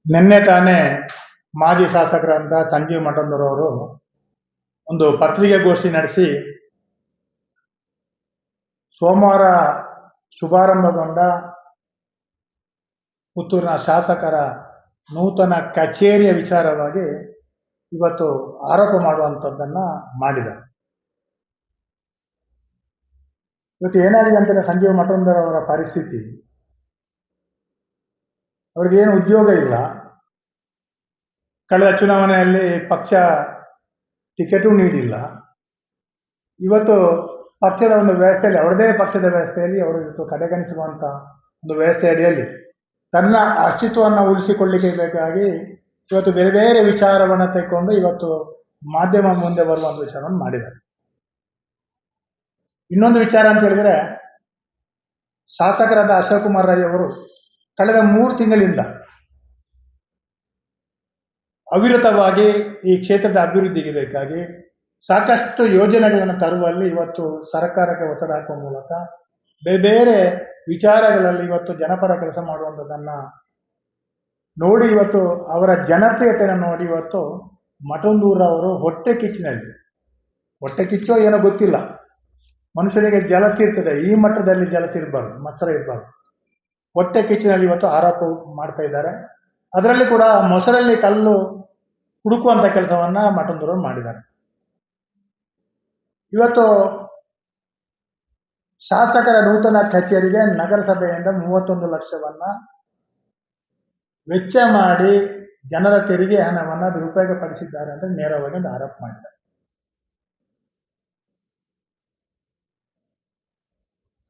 ನಿನ್ನೆ ತಾನೇ ಮಾಜಿ ಶಾಸಕರಂತ ಸಂಜೀವ್ ಮಠಂದೂರವರು ಒಂದು ಪತ್ರಿಕಾಗೋಷ್ಠಿ ನಡೆಸಿ ಸೋಮವಾರ ಶುಭಾರಂಭಗೊಂಡ ಪುತ್ತೂರಿನ ಶಾಸಕರ ನೂತನ ಕಚೇರಿಯ ವಿಚಾರವಾಗಿ ಇವತ್ತು ಆರೋಪ ಮಾಡುವಂಥದ್ದನ್ನ ಮಾಡಿದ್ದಾರೆ. ಇವತ್ತು ಏನಾಗಿದೆ ಅಂತಂದ್ರೆ ಸಂಜೀವ್ ಮಠಂದೂರವರ ಪರಿಸ್ಥಿತಿ, ಅವ್ರಿಗೇನು ಉದ್ಯೋಗ ಇಲ್ಲ. ಕಳೆದ ಚುನಾವಣೆಯಲ್ಲಿ ಪಕ್ಷ ಟಿಕೆಟು ನೀಡಿಲ್ಲ. ಇವತ್ತು ಪಕ್ಷದ ಒಂದು ವ್ಯವಸ್ಥೆಯಲ್ಲಿ, ಅವರದೇ ಪಕ್ಷದ ವ್ಯವಸ್ಥೆಯಲ್ಲಿ ಅವರು ಇವತ್ತು ಕಡೆಗಣಿಸುವಂತ ಒಂದು ವ್ಯವಸ್ಥೆ ಅಡಿಯಲ್ಲಿ ತನ್ನ ಅಸ್ತಿತ್ವವನ್ನು ಉಳಿಸಿಕೊಳ್ಳಿಕ್ಕೆ ಬೇಕಾಗಿ ಇವತ್ತು ಬೇರೆ ಬೇರೆ ವಿಚಾರವನ್ನು ತೆಗೆದುಕೊಂಡು ಇವತ್ತು ಮಾಧ್ಯಮ ಮುಂದೆ ಬರುವಂತ ವಿಚಾರವನ್ನು ಮಾಡಿದ್ದಾರೆ. ಇನ್ನೊಂದು ವಿಚಾರ ಅಂತ ಹೇಳಿದ್ರೆ, ಶಾಸಕರಾದ ಅಶೋಕ್ ಕುಮಾರ್ ರೈ ಅವರು ಕಳೆದ 3 ತಿಂಗಳಿಂದ ಅವಿರತವಾಗಿ ಈ ಕ್ಷೇತ್ರದ ಅಭಿವೃದ್ಧಿಗೆ ಬೇಕಾಗಿ ಸಾಕಷ್ಟು ಯೋಜನೆಗಳನ್ನು ತರುವಲ್ಲಿ ಇವತ್ತು ಸರ್ಕಾರಕ್ಕೆ ಒತ್ತಡ ಹಾಕುವ ಮೂಲಕ ಬೇರೆ ಬೇರೆ ವಿಚಾರಗಳಲ್ಲಿ ಇವತ್ತು ಜನಪರ ಕೆಲಸ ಮಾಡುವಂಥದ್ದನ್ನ ನೋಡಿ, ಇವತ್ತು ಅವರ ಜನಪ್ರಿಯತೆಯನ್ನು ನೋಡಿ ಇವತ್ತು ಮಠಂದೂರ ಅವರು ಹೊಟ್ಟೆ ಕಿಚ್ಚೋ ಏನೋ ಗೊತ್ತಿಲ್ಲ, ಮನುಷ್ಯನಿಗೆ ಜಲಸಿ ಇರ್ತದೆ, ಈ ಮಟ್ಟದಲ್ಲಿ ಜಲಸಿ ಇರಬಾರ್ದು, ಮತ್ಸರ ಇರಬಾರ್ದು. ಹೊಟ್ಟೆ ಕಿಚ್ಚಿನಲ್ಲಿ ಇವತ್ತು ಆರೋಪ ಮಾಡ್ತಾ ಇದ್ದಾರೆ. ಅದರಲ್ಲಿ ಕೂಡ ಮೊಸರಲ್ಲಿ ಕಲ್ಲು ಹುಡುಕುವಂತ ಕೆಲಸವನ್ನ ಮಠಂದೂರವರು ಮಾಡಿದ್ದಾರೆ. ಇವತ್ತು ಶಾಸಕರ ನೂತನ ಕಚೇರಿಗೆ ನಗರಸಭೆಯಿಂದ 31 ಲಕ್ಷವನ್ನ ವೆಚ್ಚ ಮಾಡಿ ಜನರ ತೆರಿಗೆ ಹಣವನ್ನ ದುರುಪಯೋಗ ಪಡಿಸಿದ್ದಾರೆ ಅಂತ ನೇರವಾಗಿ ಒಂದು ಆರೋಪ ಮಾಡಿದ್ದಾರೆ.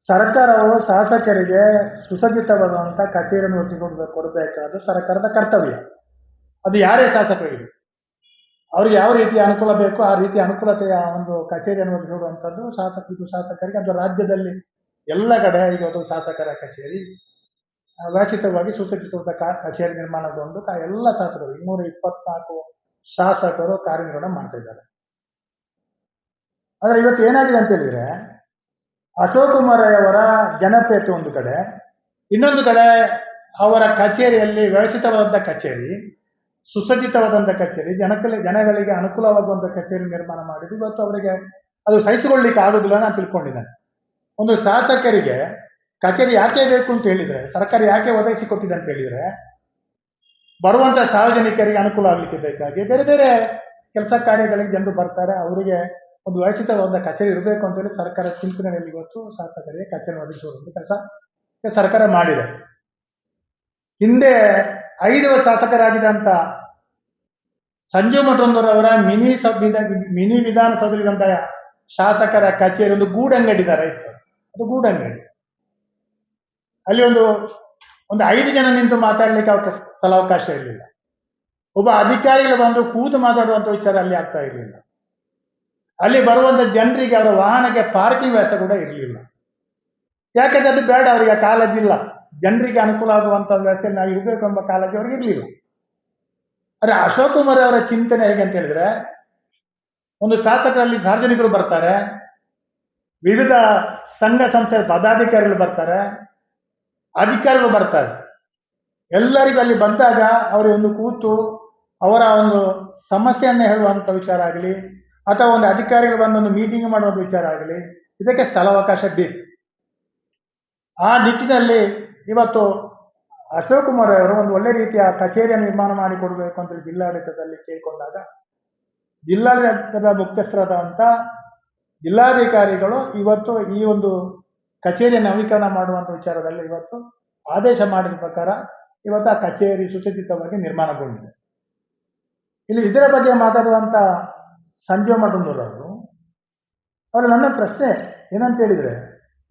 ಸರ್ಕಾರವು ಶಾಸಕರಿಗೆ ಸುಸಜ್ಜಿತವಾದಂತ ಕಚೇರಿಯನ್ನು ಕೊಡಬೇಕಾದ ಸರ್ಕಾರದ ಕರ್ತವ್ಯ. ಅದು ಯಾರೇ ಶಾಸಕರಿಗೆ ಅವ್ರಿಗೆ ಯಾವ ರೀತಿಯ ಅನುಕೂಲ ಬೇಕೋ ಆ ರೀತಿಯ ಅನುಕೂಲತೆಯ ಒಂದು ಕಚೇರಿಯನ್ನು ಒದಗಿಸುವಂಥದ್ದು ಶಾಸಕರಿಗೆ. ಅದು ರಾಜ್ಯದಲ್ಲಿ ಎಲ್ಲ ಕಡೆ ಈಗ ಶಾಸಕರ ಕಚೇರಿ ವ್ಯವಸ್ಥಿತವಾಗಿ ಸುಸಜ್ಜಿತವಾದ ಕಚೇರಿ ನಿರ್ಮಾಣಗೊಂಡು ಎಲ್ಲ ಶಾಸಕರು 224 ಶಾಸಕರು ಕಾರ್ಯನಿರ್ವಹಣೆ ಮಾಡ್ತಾ ಇದ್ದಾರೆ. ಆದ್ರೆ ಇವತ್ತು ಏನಾಗಿದೆ ಅಂತ ಹೇಳಿದ್ರೆ, ಅಶೋಕ್ ಕುಮಾರ್ ಅವರ ಜನಪ್ರಿಯತೆ ಒಂದು ಕಡೆ, ಇನ್ನೊಂದು ಕಡೆ ಅವರ ಕಚೇರಿಯಲ್ಲಿ ವ್ಯವಸ್ಥಿತವಾದಂಥ ಕಚೇರಿ, ಸುಸಜ್ಜಿತವಾದಂಥ ಕಚೇರಿ, ಜನಗಳಿಗೆ ಅನುಕೂಲವಾಗುವಂಥ ಕಚೇರಿ ನಿರ್ಮಾಣ ಮಾಡಿದ್ದು ಇವತ್ತು ಅವರಿಗೆ ಅದು ಸಹಿಸಿಕೊಳ್ಳಿಕ್ಕೆ ಆಗುದಿಲ್ಲ ನಾನು ತಿಳ್ಕೊಂಡಿದ್ದೇನೆ. ಒಂದು ಶಾಸಕರಿಗೆ ಕಚೇರಿ ಯಾಕೆ ಬೇಕು ಅಂತ ಹೇಳಿದ್ರೆ, ಸರ್ಕಾರ ಯಾಕೆ ಒದಗಿಸಿಕೊಟ್ಟಿದೆ ಅಂತ ಹೇಳಿದ್ರೆ, ಬರುವಂತ ಸಾರ್ವಜನಿಕರಿಗೆ ಅನುಕೂಲ ಆಗ್ಲಿಕ್ಕೆ ಬೇಕಾಗಿ ಬೇರೆ ಬೇರೆ ಕೆಲಸ ಕಾರ್ಯಗಳಿಗೆ ಜನರು ಬರ್ತಾರೆ, ಅವರಿಗೆ ಒಂದು ವ್ಯವಸ್ಥಿತವಾದ ಕಚೇರಿ ಇರಬೇಕು ಅಂತೇಳಿ ಸರ್ಕಾರ ಚಿಂತನೆಯಲ್ಲಿ ಇವತ್ತು ಶಾಸಕರಿಗೆ ಕಚೇರಿ ಒದಗಿಸುವಂತ ಕೆಲಸ ಸರ್ಕಾರ ಮಾಡಿದೆ. ಹಿಂದೆ 5 ಶಾಸಕರಾಗಿದ್ದಂತ ಸಂಜೀವ್ ಮಠಂದೂರವರ ಮಿನಿ ವಿಧಾನಸೌಧದಂತ ಶಾಸಕರ ಕಚೇರಿ ಒಂದು ಗೂಡಂಗಡಿ ತರ ಇತ್ತು. ಅದು ಗೂಡಂಗಡಿ, ಅಲ್ಲಿ ಒಂದು 5 ಜನ ನಿಂತು ಮಾತಾಡ್ಲಿಕ್ಕೆ ಸ್ಥಳಾವಕಾಶ ಇರಲಿಲ್ಲ. ಒಬ್ಬ ಅಧಿಕಾರಿಗಳು ಬಂದು ಕೂತು ಮಾತಾಡುವಂತ ವಿಚಾರ ಅಲ್ಲಿ ಆಗ್ತಾ ಇರಲಿಲ್ಲ. ಅಲ್ಲಿ ಬರುವಂತ ಜನರಿಗೆ ಅವರ ವಾಹನಕ್ಕೆ ಪಾರ್ಕಿಂಗ್ ವ್ಯವಸ್ಥೆ ಕೂಡ ಇರಲಿಲ್ಲ. ಯಾಕಂದ್ರೆ ಅದು ಬೇಡ, ಅವರಿಗೆ ಕಾಳಜಿ ಇಲ್ಲ, ಜನರಿಗೆ ಅನುಕೂಲ ಆಗುವಂತ ವ್ಯವಸ್ಥೆಯಲ್ಲಿ ನಾವು ಇರಬೇಕು ಎಂಬ ಕಾಳಜಿ ಅವ್ರಿಗೆ ಇರಲಿಲ್ಲ. ಆದ್ರೆ ಅಶೋಕ್ ಕುಮಾರ್ ಅವರ ಚಿಂತನೆ ಹೇಗೆ ಅಂತ ಹೇಳಿದ್ರೆ, ಒಂದು ಶಾಸಕರಲ್ಲಿ ಸಾರ್ವಜನಿಕರು ಬರ್ತಾರೆ, ವಿವಿಧ ಸಂಘ ಸಂಸ್ಥೆ ಪದಾಧಿಕಾರಿಗಳು ಬರ್ತಾರೆ, ಅಧಿಕಾರಿಗಳು ಬರ್ತಾರೆ. ಎಲ್ಲರಿಗೂ ಅಲ್ಲಿ ಬಂದಾಗ ಅವರು ಒಂದು ಕೂತು ಅವರ ಒಂದು ಸಮಸ್ಯೆಯನ್ನ ಹೇಳುವಂತ ವಿಚಾರ ಆಗಲಿ ಅಥವಾ ಒಂದು ಅಧಿಕಾರಿಗಳು ಬಂದು ಒಂದು ಮೀಟಿಂಗ್ ಮಾಡುವಂತ ವಿಚಾರ ಆಗಲಿ, ಇದಕ್ಕೆ ಸ್ಥಳಾವಕಾಶ ಬೇಕು. ಆ ನಿಟ್ಟಿನಲ್ಲಿ ಇವತ್ತು ಅಶೋಕ್ ಕುಮಾರ್ ಅವರು ಒಂದು ಒಳ್ಳೆ ರೀತಿಯ ಕಚೇರಿಯನ್ನು ನಿರ್ಮಾಣ ಮಾಡಿಕೊಡ್ಬೇಕು ಅಂತ ಜಿಲ್ಲಾಡಳಿತದಲ್ಲಿ ಕೇಳಿಕೊಂಡಾಗ, ಜಿಲ್ಲಾಡಳಿತದ ಮುಖ್ಯಸ್ಥರಾದಂತ ಜಿಲ್ಲಾಧಿಕಾರಿಗಳು ಇವತ್ತು ಈ ಒಂದು ಕಚೇರಿಯ ನವೀಕರಣ ಮಾಡುವಂತ ವಿಚಾರದಲ್ಲಿ ಇವತ್ತು ಆದೇಶ ಮಾಡಿದ ಪ್ರಕಾರ ಇವತ್ತು ಆ ಕಚೇರಿ ಸುಸಜ್ಜಿತವಾಗಿ ನಿರ್ಮಾಣಗೊಂಡಿದೆ. ಇಲ್ಲಿ ಇದರ ಬಗ್ಗೆ ಮಾತಾಡುವಂತ ಸಂಜೀವ್ ಮಠಂದೂರ್ ಅವರು ನನ್ನ ಪ್ರಶ್ನೆ ಏನಂತ ಹೇಳಿದ್ರೆ,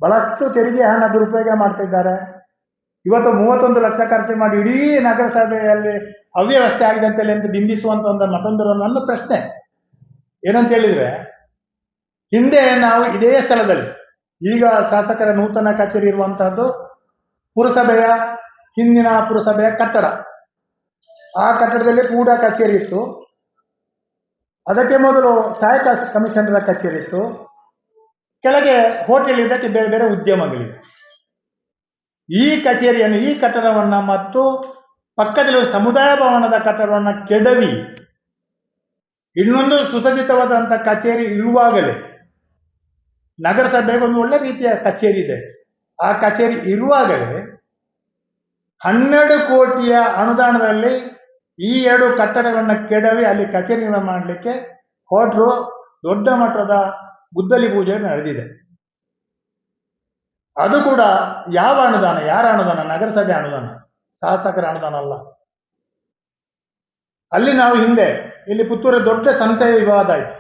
ಬಹಳಷ್ಟು ತೆರಿಗೆ ಹಣ ದುರುಪಯೋಗ ಮಾಡ್ತಾ ಇದ್ದಾರೆ. ಇವತ್ತು 31 ಲಕ್ಷ ಖರ್ಚು ಮಾಡಿ ಇಡೀ ನಗರಸಭೆಯಲ್ಲಿ ಅವ್ಯವಸ್ಥೆ ಆಗಿದೆ ಅಂತ ಬಿಂಬಿಸುವಂತ ಒಂದು ಮಠಂದೂರ್. ನನ್ನ ಪ್ರಶ್ನೆ ಏನಂತ ಹೇಳಿದ್ರೆ, ಹಿಂದೆ ನಾವು ಇದೇ ಸ್ಥಳದಲ್ಲಿ, ಈಗ ಶಾಸಕರ ನೂತನ ಕಚೇರಿ ಇರುವಂತಹದ್ದು ಪುರಸಭೆಯ ಹಿಂದಿನ ಪುರಸಭೆಯ ಕಟ್ಟಡ, ಆ ಕಟ್ಟಡದಲ್ಲಿ ಕೂಡ ಕಚೇರಿ ಇತ್ತು. ಅದಕ್ಕೆ ಮೊದಲು ಸಹಾಯಕ ಕಮಿಷನರ್ ಕಚೇರಿ ಇತ್ತು, ಕೆಳಗೆ ಹೋಟೆಲ್ ಇದಕ್ಕೆ ಬೇರೆ ಬೇರೆ ಉದ್ಯಮಗಳಿವೆ. ಈ ಕಚೇರಿಯನ್ನು, ಈ ಕಟ್ಟಡವನ್ನ ಮತ್ತು ಪಕ್ಕದಲ್ಲಿ ಒಂದು ಸಮುದಾಯ ಭವನದ ಕಟ್ಟಡವನ್ನು ಕೆಡವಿ ಇನ್ನೊಂದು ಸುಸಜ್ಜಿತವಾದಂಥ ಕಚೇರಿ ಇರುವಾಗಲೇ, ನಗರಸಭೆಗೆ ಒಂದು ಒಳ್ಳೆ ರೀತಿಯ ಕಚೇರಿ ಇದೆ, ಆ ಕಚೇರಿ ಇರುವಾಗಲೇ 12 ಕೋಟಿಯ ಅನುದಾನದಲ್ಲಿ ಈ 2 ಕಟ್ಟಡಗಳನ್ನು ಕೆಡವಿ ಅಲ್ಲಿ ಕಚೇರಿ ನಿರ್ಮಾಣ ಮಾಡಲಿಕ್ಕೆ ಹೊರಟರು. ದೊಡ್ಡ ಮಟ್ಟದ ಗುದ್ದಲಿ ಪೂಜೆ ನಡೆದಿದೆ. ಅದು ಕೂಡ ಯಾವ ಅನುದಾನ, ಯಾರ ಅನುದಾನ? ನಗರಸಭೆ ಅನುದಾನ, ಶಾಸಕರ ಅನುದಾನ ಅಲ್ಲ. ಅಲ್ಲಿ ನಾವು ಹಿಂದೆ ಇಲ್ಲಿ ಪುತ್ತೂರು ದೊಡ್ಡ ಸಂತೆಯ ವಿವಾದ ಆಯಿತು.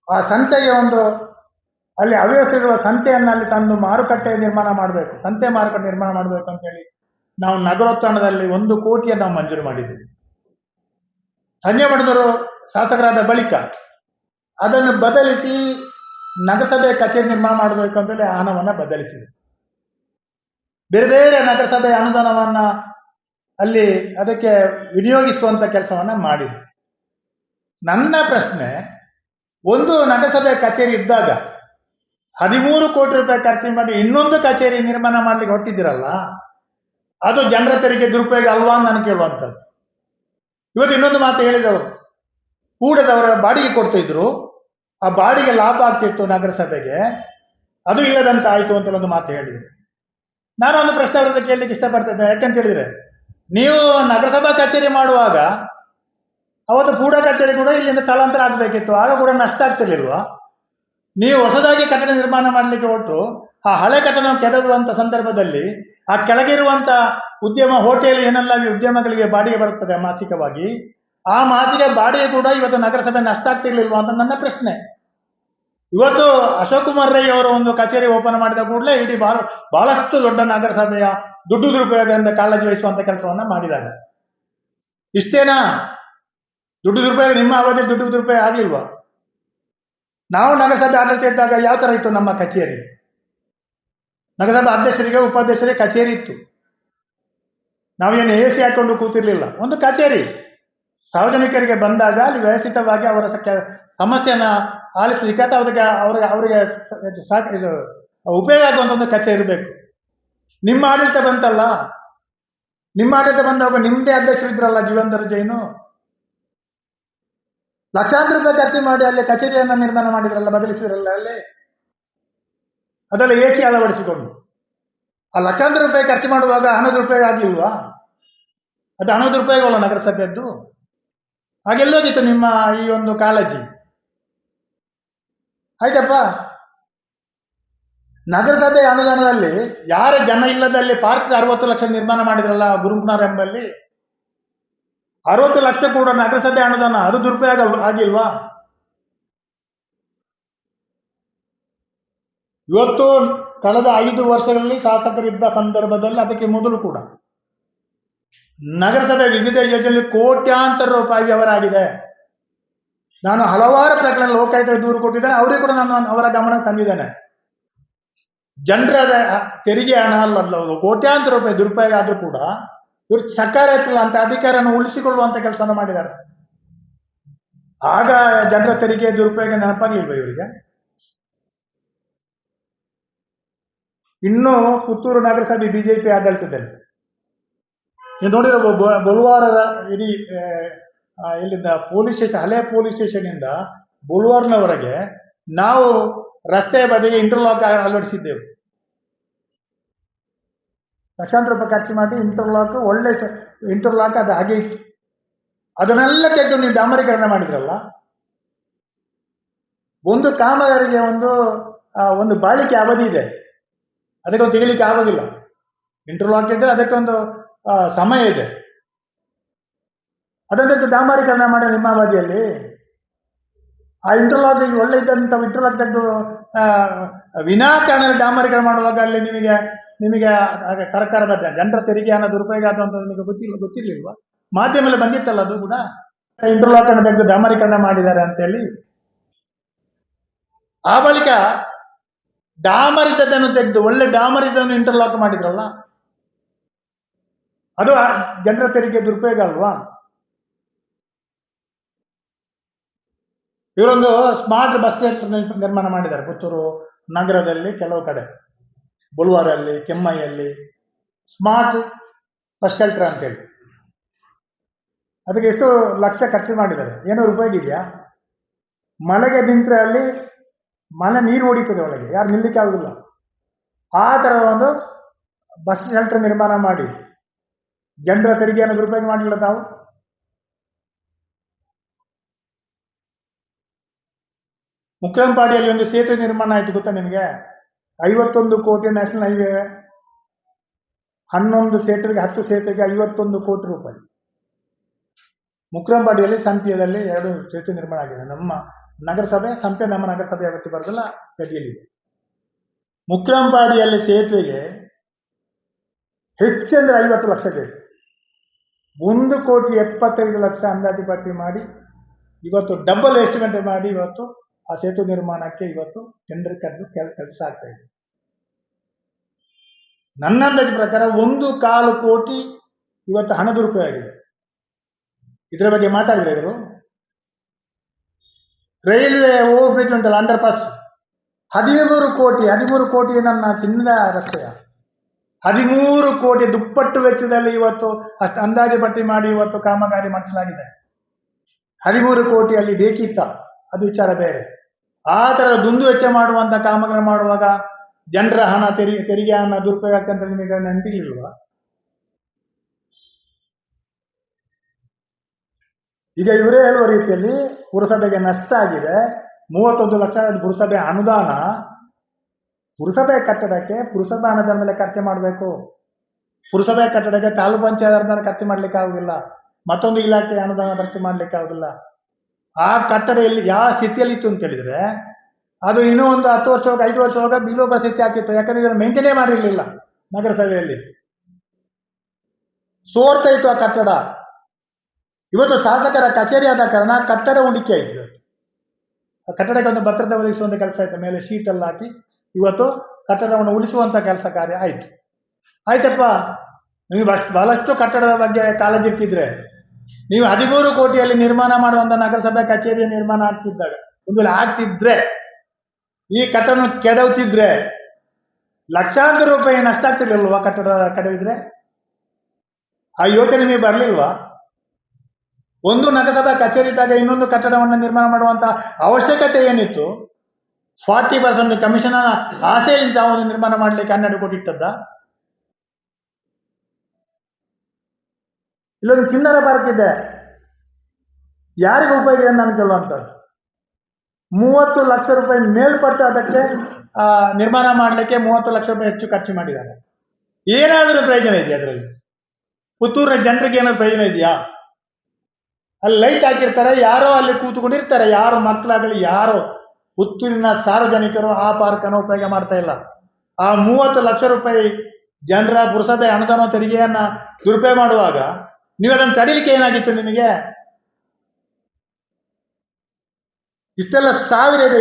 ಆ ಸಂತೆಗೆ ಅಲ್ಲಿ ಅವ್ಯವಸ್ಥೆ ಇರುವ ಸಂತೆಯನ್ನು ಅಲ್ಲಿ ತಂದು ಮಾರುಕಟ್ಟೆ ನಿರ್ಮಾಣ ಮಾಡಬೇಕು, ಸಂತೆ ಮಾರುಕಟ್ಟೆ ನಿರ್ಮಾಣ ಮಾಡಬೇಕು ಅಂತೇಳಿ ನಾವು ನಗರೋತ್ಥಾನದಲ್ಲಿ 1 ಕೋಟಿಯನ್ನು ನಾವು ಮಂಜೂರು ಮಾಡಿದ್ದೇವೆ. ಸಂಜೆ ಮಾಡಿದವರು ಶಾಸಕರಾದ ಬಳಿಕ ಅದನ್ನು ಬದಲಿಸಿ ನಗರಸಭೆ ಕಚೇರಿ ನಿರ್ಮಾಣ ಮಾಡಬೇಕು ಅಂತೇಳಿ ಹಣವನ್ನು ಬದಲಿಸಿದೆ. ಬೇರೆ ಬೇರೆ ನಗರಸಭೆ ಅನುದಾನವನ್ನ ಅಲ್ಲಿ ಅದಕ್ಕೆ ವಿನಿಯೋಗಿಸುವಂತ ಕೆಲಸವನ್ನ ಮಾಡಿದೆ. ನನ್ನ ಪ್ರಶ್ನೆ, ಒಂದು ನಗರಸಭೆ ಕಚೇರಿ ಇದ್ದಾಗ 13 ಕೋಟಿ ರೂಪಾಯಿ ಖರ್ಚು ಮಾಡಿ ಇನ್ನೊಂದು ಕಚೇರಿ ನಿರ್ಮಾಣ ಮಾಡ್ಲಿಕ್ಕೆ ಹೊಟ್ಟಿದ್ದೀರಲ್ಲ, ಅದು ಜನರ ತೆರಿಗೆ ದುರುಪಯೋಗ ಅಲ್ವಾ ಅಂತ ನಾನು ಕೇಳುವಂಥದ್ದು. ಇವತ್ತು ಇನ್ನೊಂದು ಮಾತು ಹೇಳಿದವರು, ಕೂಡದವರ ಬಾಡಿಗೆ ಕೊಡ್ತಾ ಇದ್ರು, ಆ ಬಾಡಿಗೆ ಲಾಭ ಆಗ್ತಿತ್ತು ನಗರಸಭೆಗೆ, ಅದು ಇಲ್ಲದಂತ ಆಯ್ತು ಅಂತ ಒಂದು ಮಾತು ಹೇಳಿದ್ರು. ನಾನು ಒಂದು ಪ್ರಶ್ನೆ ಅವರದ್ದು ಕೇಳಲಿಕ್ಕೆ ಇಷ್ಟಪಡ್ತಿದ್ದೆ. ಯಾಕಂತ ಹೇಳಿದ್ರೆ, ನೀವು ನಗರಸಭಾ ಕಚೇರಿ ಮಾಡುವಾಗ ಅವತ್ತು ಕೂಡ ಕಚೇರಿ ಕೂಡ ಇಲ್ಲಿಂದ ಸ್ಥಳಾಂತರ ಆಗ್ಬೇಕಿತ್ತು, ಆಗ ಕೂಡ ನಷ್ಟ ಆಗ್ತಿರ್ಲಿಲ್ವಾ? ನೀವು ಹೊಸದಾಗಿ ಕಟ್ಟಡ ನಿರ್ಮಾಣ ಮಾಡಲಿಕ್ಕೆ ಹೊರಟು ಆ ಹಳೆ ಕಟ್ಟಡ ಕೆಡವುವಂತ ಸಂದರ್ಭದಲ್ಲಿ ಆ ಕೆಳಗಿರುವಂತ ಉದ್ಯಮ, ಹೋಟೆಲ್ ಏನೆಲ್ಲ ಉದ್ಯಮಗಳಿಗೆ ಬಾಡಿಗೆ ಬರುತ್ತದೆ ಮಾಸಿಕವಾಗಿ, ಆ ಮಾಸಿಕ ಬಾಡಿಗೆ ಕೂಡ ಇವತ್ತು ನಗರಸಭೆ ನಷ್ಟ ಆಗ್ತಿರ್ಲಿಲ್ವಾ ಅಂತ ನನ್ನ ಪ್ರಶ್ನೆ. ಇವತ್ತು ಅಶೋಕ್ ಕುಮಾರ್ ರೈ ಅವರು ಒಂದು ಕಚೇರಿ ಓಪನ್ ಮಾಡಿದ ಕೂಡಲೇ ಇಡೀ ಬಹಳಷ್ಟು ದೊಡ್ಡ ನಗರಸಭೆಯ ದುಡ್ಡು ದುರುಪಯೋಗದಿಂದ ಕಾಳಜಿ ವಹಿಸುವಂತ ಕೆಲಸವನ್ನ ಮಾಡಿದ್ದಾರೆ. ಇಷ್ಟೇನಾ? ದುಡ್ಡು ದುರುಪಯೋಗ ನಿಮ್ಮ ಅವಧಿಯಲ್ಲಿ ದುಡ್ಡು ದುರುಪಯೋಗ ಆಗ್ಲಿಲ್ವಾ? ನಾವು ನಗರಸಭೆ ಆಡಳಿತ ಇದ್ದಾಗ ಯಾವ ತರ ಇತ್ತು ನಮ್ಮ ಕಚೇರಿ? ನಗರಸಭೆ ಅಧ್ಯಕ್ಷರಿಗೆ ಉಪಾಧ್ಯಕ್ಷರಿಗೆ ಕಚೇರಿ ಇತ್ತು. ನಾವೇನು AC ಹಾಕೊಂಡು ಕೂತಿರ್ಲಿಲ್ಲ, ಒಂದು ಕಚೇರಿ. ಸಾರ್ವಜನಿಕರಿಗೆ ಬಂದಾಗ ಅಲ್ಲಿ ವ್ಯವಸ್ಥಿತವಾಗಿ ಅವರ ಸಮಸ್ಯೆಯನ್ನ ಆಲಿಸಲಿಕ್ಕೆ ಅಥವಾ ಅವರಿಗೆ ಉಪಯೋಗ ಆಗುವಂತ ಒಂದು ಕಚೇರಿ ಇರಬೇಕು. ನಿಮ್ಮ ಆಡಳಿತ ಬಂತಲ್ಲ, ನಿಮ್ಮ ಆಡಳಿತ ಬಂದಾಗ ನಿಮ್ದೇ ಅಧ್ಯಕ್ಷರಿದ್ರಲ್ಲ ಜೀವನ್ಧರ್ ಜೈನು, ಲಕ್ಷಾಂತರ ರೂಪಾಯಿ ಖರ್ಚು ಮಾಡಿ ಅಲ್ಲಿ ಕಚೇರಿಯನ್ನ ನಿರ್ಮಾಣ ಮಾಡಿದ್ರಲ್ಲ, ಬದಲಿಸಿದ್ರಲ್ಲ ಅಲ್ಲಿ, ಅದರಲ್ಲಿ AC ಅಳವಡಿಸಿಕೊಂಡು. ಆ ಲಕ್ಷಾಂತರ ರೂಪಾಯಿ ಖರ್ಚು ಮಾಡುವಾಗ ಹಣದ ಉಪಯೋಗ ಆಗ್ಲಿಲ್ವಾ? ಅದು ಹಣದ ಉಪಯೋಗವಲ್ಲ ನಗರಸಭೆಯದ್ದು. ಹಾಗೆಲ್ಲೋಗಿತ್ತು ನಿಮ್ಮ ಈ ಒಂದು ಕಾಳಜಿ? ಆಯ್ತಪ್ಪ, ನಗರಸಭೆ ಅನುದಾನದಲ್ಲಿ ಯಾರ ಜನ ಇಲ್ಲದಲ್ಲಿ ಪಾರ್ಕ್ 60 ಲಕ್ಷ ನಿರ್ಮಾಣ ಮಾಡಿದ್ರಲ್ಲ ಗುರುಂಕುನಾರ್ ಎಂಬಲ್ಲಿ, 60 ಲಕ್ಷ ಕೂಡ ನಗರಸಭೆ ಅನುದಾನ, ಅದು ದುರುಪಯೋಗ ಆಗಿಲ್ವಾ? ಇವತ್ತು ಕಳೆದ 5 ವರ್ಷಗಳಲ್ಲಿ ಶಾಸಕರಿದ್ದ ಸಂದರ್ಭದಲ್ಲಿ, ಅದಕ್ಕೆ ಮೊದಲು ಕೂಡ ನಗರಸಭೆ ವಿವಿಧ ಯೋಜನೆ ಕೋಟ್ಯಾಂತರ ರೂಪಾಯಿ ವ್ಯವಹಾರ ಆಗಿದೆ. ನಾನು ಹಲವಾರು ಪ್ರಕರಣ ಲೋಕಾಯುಕ್ತ ದೂರು ಕೊಟ್ಟಿದ್ದೇನೆ, ಅವರಿಗೆ ಕೂಡ ನಾನು ಅವರ ಗಮನ ತಂದಿದ್ದೇನೆ. ಜನರ ತೆರಿಗೆ ಹಣ ಅಲ್ಲ, ಕೋಟ್ಯಾಂತರ ರೂಪಾಯಿ ದುರುಪಯೋಗ ಆದ್ರೂ ಕೂಡ ಇವರು ಸಕಾರಾತ್ಮಕ ಅಂತ ಅಧಿಕಾರವನ್ನು ಉಳಿಸಿಕೊಳ್ಳುವಂತ ಕೆಲಸ ಮಾಡಿದ್ದಾರೆ. ಆಗ ಜನರ ತೆರಿಗೆ ದುರುಪಯೋಗ ನೆನಪಾಗ್ಲಿಲ್ವಾ ಇವರಿಗೆ? ಇನ್ನು ಪುತ್ತೂರು ನಗರಸಭೆ ಬಿಜೆಪಿ ಆಡಳಿತದಲ್ಲಿ ನೀವು ನೋಡಿರೋ ಬುಲ್ವಾರದ ಇಡೀ ಇಲ್ಲಿಂದ ಪೊಲೀಸ್ ಸ್ಟೇಷನ್, ಹಳೆ ಪೊಲೀಸ್ ಸ್ಟೇಷನ್ ಇಂದ ಬುಲ್ವಾರ್ನವರೆಗೆ ನಾವು ರಸ್ತೆ ಬದಿಗೆ ಇಂಟರ್ಲಾಕ್ ಅಳವಡಿಸಿದ್ದೆವು. ಲಕ್ಷಾಂತರ ರೂಪಾಯಿ ಖರ್ಚು ಮಾಡಿ ಇಂಟರ್ಲಾಕ್, ಒಳ್ಳೆ ಇಂಟರ್ಲಾಕ್ ಅದು ಹಾಗೆ ಇತ್ತು. ಅದನ್ನೆಲ್ಲ ತೆಗೆದು ನೀವು ಡಾಮರೀಕರಣ ಮಾಡಿದ್ರಲ್ಲ. ಒಂದು ಕಾಮಗಾರಿಗೆ ಒಂದು ಬಾಳಿಕೆ ಅವಧಿ ಇದೆ, ಅದಕ್ಕೊಂದು ತೆಗಿಲಿಕ್ಕೆ ಆಗೋದಿಲ್ಲ. ಇಂಟರ್ಲಾಕ್ ಇದ್ರೆ ಅದಕ್ಕೊಂದು ಸಮಯ ಇದೆ. ಅದನ್ನು ಡಾಮರೀಕರಣ ಮಾಡಿ ನಿಮ್ಮ ಅವಧಿಯಲ್ಲಿ ಆ ಇಂಟರ್ಲಾಕ್ ಒಳ್ಳೆ ಇದ್ದಂತ ಇಂಟರ್ಲಾಕ್ ತೆಗೆದು ವಿನಾಕಾರಣ ಡಾಮರೀಕರಣ ಮಾಡುವಾಗ ಅಲ್ಲಿ ನಿಮಗೆ ಸರ್ಕಾರದ ಜನರ ತೆರಿಗೆ ಹಣ ದುರುಪಯೋಗ ಆದಂತ ನಿಮಗೆ ಗೊತ್ತಿರ್ಲಿಲ್ವಾ? ಮಾಧ್ಯಮದಲ್ಲಿ ಬಂದಿತ್ತಲ್ಲ ಅದು ಕೂಡ, ಇಂಟರ್ಲಾಕ್ ಅನ್ನು ತೆಗೆದು ಡಾಮರೀಕರಣ ಮಾಡಿದ್ದಾರೆ ಅಂತೇಳಿ. ಆ ಬಳಿಕ ಡಾಮರಿದ್ದನ್ನು ತೆಗೆದು ಒಳ್ಳೆ ಡಾಮರಿದ್ದನ್ನು ಇಂಟರ್ಲಾಕ್ ಮಾಡಿದ್ರಲ್ಲ, ಅದು ಜನರ ತೆರಿಗೆ ದುರುಪಯೋಗ ಅಲ್ವಾ? ಇವರೊಂದು ಸ್ಮಾರ್ಟ್ ಬಸ್ ನಿರ್ಮಾಣ ಮಾಡಿದ್ದಾರೆ ಪುತ್ತೂರು ನಗರದಲ್ಲಿ, ಕೆಲವು ಕಡೆ ಬುಲ್ವಾರಲ್ಲಿ, ಕೆಮ್ಮೈಯಲ್ಲಿ ಸ್ಮಾರ್ಟ್ ಬಸ್ ಶೆಲ್ಟರ್ ಅಂತೇಳಿ. ಅದಕ್ಕೆ ಎಷ್ಟು ಲಕ್ಷ ಖರ್ಚು ಮಾಡಿದ್ದಾರೆ, ಏನೋ ಉಪಯೋಗಿದೆಯಾ? ಮಳೆಗೆ ನಿಂತರೆ ಅಲ್ಲಿ ಮನೆ ನೀರು ಹೊಡಿತದೆ ಒಳಗೆ, ಯಾರು ನಿಲ್ಲಕ್ಕೆ ಆಗುದಿಲ್ಲ. ಆ ಥರದ ಒಂದು ಬಸ್ ಶೆಲ್ಟರ್ ನಿರ್ಮಾಣ ಮಾಡಿ ಜನರ ತೆರಿಗೆಯನ್ನು ದುರುಪಯೋಗ ಮಾಡಲಿಲ್ಲ ತಾವು. ಮುಕ್ರಂಪಾಡಿಯಲ್ಲಿ ಒಂದು ಸೇತುವೆ ನಿರ್ಮಾಣ ಆಯ್ತು, ಗೊತ್ತಾ ನಿಮಗೆ? 51 ಕೋಟಿ ನ್ಯಾಷನಲ್ ಹೈವೇ, 11 ಸೇತುವೆಗೆ 10 ಸೇತುವೆಗೆ 51 ಕೋಟಿ ರೂಪಾಯಿ. ಮುಕ್ರಂಪಾಡಿಯಲ್ಲಿ ಸಂಪ್ಯದಲ್ಲಿ 2 ಸೇತುವೆ ನಿರ್ಮಾಣ ಆಗಿದೆ. ನಮ್ಮ ನಗರಸಭೆ ಸಂಪ್ಯ ನಮ್ಮ ನಗರಸಭೆ ವ್ಯಾಪ್ತಿ ಬರೋದಿಲ್ಲ, ಗಡಿಯಲ್ಲಿದೆ. ಮುಕ್ರಂಪಾಡಿಯಲ್ಲಿ ಸೇತುವೆಗೆ ಹೆಚ್ಚೆಂದ್ರೆ 50 ಲಕ್ಷ ಬೇಕು. 1,75,00,000 ಅಂದಾಜು ಪಟ್ಟಿ ಮಾಡಿ ಇವತ್ತು ಡಬಲ್ ಎಸ್ಟಿಮೇಟ್ ಮಾಡಿ ಇವತ್ತು ಆ ಸೇತುವೆ ನಿರ್ಮಾಣಕ್ಕೆ ಇವತ್ತು ಟೆಂಡರ್ ಕರೆದು ಕೆಲಸ ಆಗ್ತಾ ಇದೆ. ನನ್ನ ಅಂದಾಜು ಪ್ರಕಾರ 1.25 ಕೋಟಿ ಇವತ್ತು ಹಣ ದುರುಪಯೋಗ ಆಗಿದೆ. ಇದರ ಬಗ್ಗೆ ಮಾತಾಡಿದ್ರೆ ಇವರು ರೈಲ್ವೆ ಓವರ್ ಬ್ರಿಡ್ಜ್ ಉಂಟಲ್ಲ, ಅಂಡರ್ ಪಾಸ್, 13 ಕೋಟಿ ನನ್ನ ಚಿನ್ನದ ರಸ್ತೆಯ 13 ಕೋಟಿ ದುಪ್ಪಟ್ಟು ವೆಚ್ಚದಲ್ಲಿ ಇವತ್ತು ಅಷ್ಟು ಅಂದಾಜು ಪಟ್ಟಿ ಮಾಡಿ ಇವತ್ತು ಕಾಮಗಾರಿ ಮಾಡಿಸಲಾಗಿದೆ. 13 ಕೋಟಿಯಲ್ಲಿ ಬೇಕಿತ್ತ, ಅದು ವಿಚಾರ ಬೇರೆ. ಆ ಥರದ ದುಂದು ವೆಚ್ಚ ಮಾಡುವಂತ ಕಾಮಗಾರಿ ಮಾಡುವಾಗ ಜನರ ಹಣ ತೆರಿಗೆ ಹಣ ದುರುಪಯೋಗ ಆಗ್ತಂತ ನಿಮಗೆ ನೆನಪಿರ್ಲಿಲ್ವಾ? ಈಗ ಇವರೇ ಹೇಳುವ ರೀತಿಯಲ್ಲಿ ಪುರಸಭೆಗೆ ನಷ್ಟ ಆಗಿದೆ, 31 ಲಕ್ಷ ಪುರಸಭೆ ಅನುದಾನ. ಪುರಸಭೆ ಕಟ್ಟಡಕ್ಕೆ ಪುರಸಭೆ ಅನುದಾನದಲ್ಲಿ ಖರ್ಚು ಮಾಡಬೇಕು. ಪುರಸಭೆ ಕಟ್ಟಡಕ್ಕೆ ತಾಲೂಕು ಪಂಚಾಯತ್ ಅನುದಾನ ಖರ್ಚು ಮಾಡ್ಲಿಕ್ಕೆ ಆಗುದಿಲ್ಲ, ಮತ್ತೊಂದು ಇಲಾಖೆ ಅನುದಾನ ಖರ್ಚು ಮಾಡ್ಲಿಕ್ಕೆ ಆಗುದಿಲ್ಲ. ಆ ಕಟ್ಟಡ ಎಲ್ಲಿ ಯಾವ ಸ್ಥಿತಿಯಲ್ಲಿ ಇತ್ತು ಅಂತ ಹೇಳಿದ್ರೆ ಅದು ಇನ್ನೂ ಒಂದು 10 ವರ್ಷ 5 ವರ್ಷ ಹೋಗ ಬಿಲ್ಲೋಬ ಸ್ಥಿತಿ ಆಗ್ತಿತ್ತು. ಯಾಕಂದ್ರೆ ಇದನ್ನು ಮೇಂಟೈನೇ ಮಾಡಿರ್ಲಿಲ್ಲ ನಗರಸಭೆಯಲ್ಲಿ, ಸೋರ್ತಾ ಇತ್ತು ಆ ಕಟ್ಟಡ. ಇವತ್ತು ಶಾಸಕರ ಕಚೇರಿ ಆದ ಕಾರಣ ಕಟ್ಟಡ ಉಳಿಕೆ ಆಯ್ತು. ಆ ಕಟ್ಟಡಕ್ಕೆ ಒಂದು ಭದ್ರತೆ ಒದಗಿಸುವಂತ ಕೆಲಸ ಆಯ್ತು, ಮೇಲೆ ಶೀಟ್ ಎಲ್ಲ ಹಾಕಿ ಇವತ್ತು ಕಟ್ಟಡವನ್ನು ಉಳಿಸುವಂತ ಕೆಲಸ ಕಾರ್ಯ ಆಯ್ತು. ಆಯ್ತಪ್ಪ, ನೀವು ಬಹಳಷ್ಟು ಕಟ್ಟಡದ ಬಗ್ಗೆ ಕಾಳಜಿ ಇರ್ತಿದ್ರೆ ನೀವು 13 ಕೋಟಿಯಲ್ಲಿ ನಿರ್ಮಾಣ ಮಾಡುವಂತ ನಗರಸಭೆ ಕಚೇರಿಯ ನಿರ್ಮಾಣ ಆಗ್ತಿದ್ದಾಗ, ಒಂದು ವೇಳೆ ಆಗ್ತಿದ್ರೆ, ಈ ಕಟ್ಟಡ ಕೆಡವುತ್ತಿದ್ರೆ ಲಕ್ಷಾಂತರ ರೂಪಾಯಿ ನಷ್ಟ ಆಗ್ತಿರ್ಲಿಲ್ವಾ? ಕಟ್ಟಡ ಕೆಡವಿದ್ರೆ ಆ ಯೋಚನೆ ನಿಮಗೆ ಬರ್ಲಿಲ್ವಾ? ಒಂದು ನಗರಸಭಾ ಕಚೇರಿ ಇದ್ದಾಗ ಇನ್ನೊಂದು ಕಟ್ಟಡವನ್ನು ನಿರ್ಮಾಣ ಮಾಡುವಂತ ಅವಶ್ಯಕತೆ ಏನಿತ್ತು? 40% ಕಮಿಷನ್ ಆಸೆಯಲ್ಲಿ ತಾವು ನಿರ್ಮಾಣ ಮಾಡ್ಲಿಕ್ಕೆ 12 ಕೋಟಿ ಇಟ್ಟದ್ದ? ಇಲ್ಲೊಂದು ಚಿನ್ನದ ಬರ್ತಿದ್ದೆ, ಯಾರಿಗೂ ಉಪಯೋಗ ಇದೆ ನಾನು ಕೇಳುವಂಥದ್ದು. 30 ಲಕ್ಷ ರೂಪಾಯಿ ಮೇಲ್ಪಟ್ಟು ಅದಕ್ಕೆ ನಿರ್ಮಾಣ ಮಾಡಲಿಕ್ಕೆ 30 ಲಕ್ಷ ರೂಪಾಯಿ ಹೆಚ್ಚು ಖರ್ಚು ಮಾಡಿದ್ದಾರೆ. ಏನಾದರೂ ಪ್ರಯೋಜನ ಇದೆಯಾ ಅದರಲ್ಲಿ? ಪುತ್ತೂರಿನ ಜನರಿಗೆ ಏನಾದ್ರು ಪ್ರಯೋಜನ ಇದೆಯಾ? ಅಲ್ಲಿ ಲೈಟ್ ಹಾಕಿರ್ತಾರೆ, ಯಾರೋ ಅಲ್ಲಿ ಕೂತ್ಕೊಂಡಿರ್ತಾರೆ, ಯಾರು ಮಕ್ಕಳಾಗಲಿ ಯಾರೋ ಪುತ್ತೂರಿನ ಸಾರ್ವಜನಿಕರು ಆ ಪಾರ್ಕನ್ನು ಉಪಯೋಗ ಮಾಡ್ತಾ ಇಲ್ಲ. ಆ 30 ಲಕ್ಷ ರೂಪಾಯಿ ಜನರ ಪುರಸಭೆ ಅನುದಾನ ತೆರಿಗೆಯನ್ನ ದುರುಪಯೋಗ ಮಾಡುವಾಗ ನೀವು ಅದನ್ನು ತಡಿಲಿಕ್ಕೆ ಏನಾಗಿತ್ತು ನಿಮಗೆ? ಇಷ್ಟೆಲ್ಲ ಸಾವಿರ ಇದೆ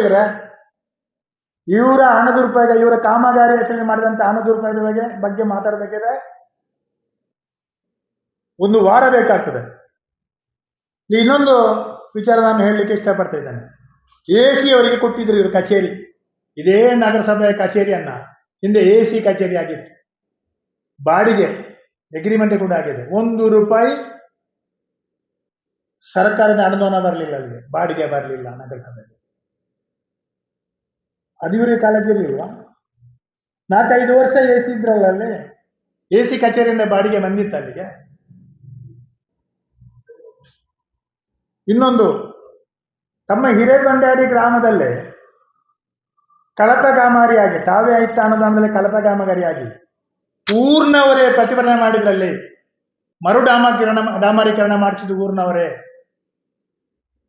ಇವರ ಹಣ ದುರುಪಯೋಗ, ಇವರ ಕಾಮಗಾರಿ ಹೆಸರಲ್ಲಿ ಮಾಡಿದಂತ ಹಣ ದುರುಪಯೋಗದ ಬಗ್ಗೆ ಮಾತಾಡಬೇಕಿದ್ರೆ 1 ವಾರ ಬೇಕಾಗ್ತದೆ. ಇನ್ನೊಂದು ವಿಚಾರ ನಾನು ಹೇಳಲಿಕ್ಕೆ ಇಷ್ಟಪಡ್ತಾ ಇದ್ದೇನೆ. AC ಅವರಿಗೆ ಕೊಟ್ಟಿದ್ರು ಇವರು ಕಚೇರಿ, ಇದೇ ನಗರಸಭೆ ಕಚೇರಿಯನ್ನ ಹಿಂದೆ AC ಕಚೇರಿ ಆಗಿತ್ತು, ಬಾಡಿಗೆ ಅಗ್ರಿಮೆಂಟ್ ಕೂಡ ಆಗಿದೆ. 1 ರೂಪಾಯಿ ಸರ್ಕಾರದ ಅನುದಾನ ಬರಲಿಲ್ಲ, ಅಲ್ಲಿಗೆ ಬಾಡಿಗೆ ಬರಲಿಲ್ಲ ನಗರಸಭೆಗೆ. ಅದು ಇವರಿಗೆ ಕಾಳಜಿ ಇರಲಿಲ್ವಾ? 4-5 ವರ್ಷ AC ಇದ್ರಲ್ಲ ಅಲ್ಲಿ, AC ಕಚೇರಿಯಿಂದ ಬಾಡಿಗೆ ಬಂದಿತ್ತು ಅಲ್ಲಿಗೆ. ಇನ್ನೊಂದು, ತಮ್ಮ ಹಿರೇಬಂಡಾಡಿ ಗ್ರಾಮದಲ್ಲಿ ಕಳಪ ಕಾಮಗಾರಿಯಾಗಿ, ತಾವೇ ಇಟ್ಟ ಅನುದಾನದಲ್ಲಿ ಕಳಪ ಕಾಮಗಾರಿಯಾಗಿ ಊರ್ನವರೇ ಪ್ರತಿಭಟನೆ ಮಾಡಿದ್ರಲ್ಲಿ, ಮರು ಡಾಮರೀಕರಣ ಮಾಡಿಸಿದ್ದು ಊರ್ನವರೇ.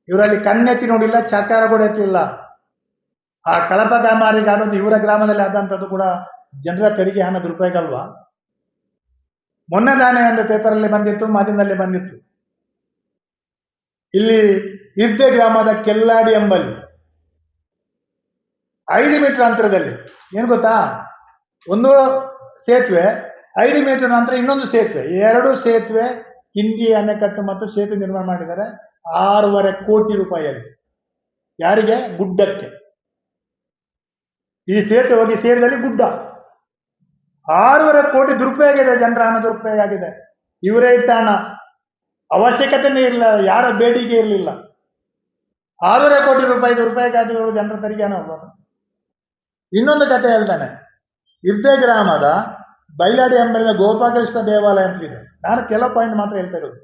ಇವರಲ್ಲಿ ಕಣ್ಣೆತ್ತಿ ನೋಡಿಲ್ಲ, ಚಕಾರ ಕೂಡ ಎತ್ತಲಿಲ್ಲ. ಆ ಕಳಪ ಕಾಮಗಾರಿಗೆ ಆದದ್ದು ಇವರ ಗ್ರಾಮದಲ್ಲಿ ಆದಂಥದ್ದು ಕೂಡ ಜನರ ತೆರಿಗೆ ಹಣ ದುರುಪಯೋಗ ಅಲ್ವಾ? ಮೊನ್ನೆ ತಾನೇ ಒಂದು ಪೇಪರಲ್ಲಿ ಬಂದಿತ್ತು, ಮಾಧ್ಯಮದಲ್ಲಿ ಬಂದಿತ್ತು. ಇಲ್ಲಿ ಇರ್ದೆ ಗ್ರಾಮದ ಕೆಲ್ಲಾಡಿ ಎಂಬಲ್ಲಿ 5 ಮೀಟರ್ ಅಂತರದಲ್ಲಿ, ಏನು ಗೊತ್ತಾ, ಒಂದು ಸೇತುವೆ, 5 ಮೀಟರ್ ನಂತರ ಇನ್ನೊಂದು ಸೇತುವೆ, 2 ಸೇತುವೆ, ಕಿಂಡಿ ಅಣೆಕಟ್ಟು ಮತ್ತು ಸೇತುವೆ ನಿರ್ಮಾಣ ಮಾಡಿದ್ದಾರೆ 6.5 ಕೋಟಿ ರೂಪಾಯಿಯಲ್ಲಿ. ಯಾರಿಗೆ? ಗುಡ್ಡಕ್ಕೆ. ಈ ಸೇತುವೆ ಹೋಗಿ ಸೇರಿದಲ್ಲಿ ಗುಡ್ಡ. 6.5 ಕೋಟಿ ದುರುಪಯೋಗ ಆಗಿದೆ, ಜನರ ಹಣ ದುರುಪಯೋಗ ಆಗಿದೆ. ಇವರೇ ಇಟ್ಟ ಹಣ. ಅವಶ್ಯಕತೆನೇ ಇರಲಿಲ್ಲ, ಯಾರ ಬೇಡಿಕೆ ಇರಲಿಲ್ಲ. 600 ಕೋಟಿ ರೂಪಾಯಿ ಜನರ ತೆರಿಗೆನ. ಇನ್ನೊಂದು ಕತೆ ಹೇಳ್ತಾನೆ. ಇರ್ದೆ ಗ್ರಾಮದ ಬೈಲಾಡಿ ಎಂಬಲ್ಲಿ ಗೋಪಾಲಕೃಷ್ಣ ದೇವಾಲಯ ಅಂತ ಇದೆ. ನಾನು ಕೆಲವು ಪಾಯಿಂಟ್ ಮಾತ್ರ ಹೇಳ್ತಾ ಇರೋದು.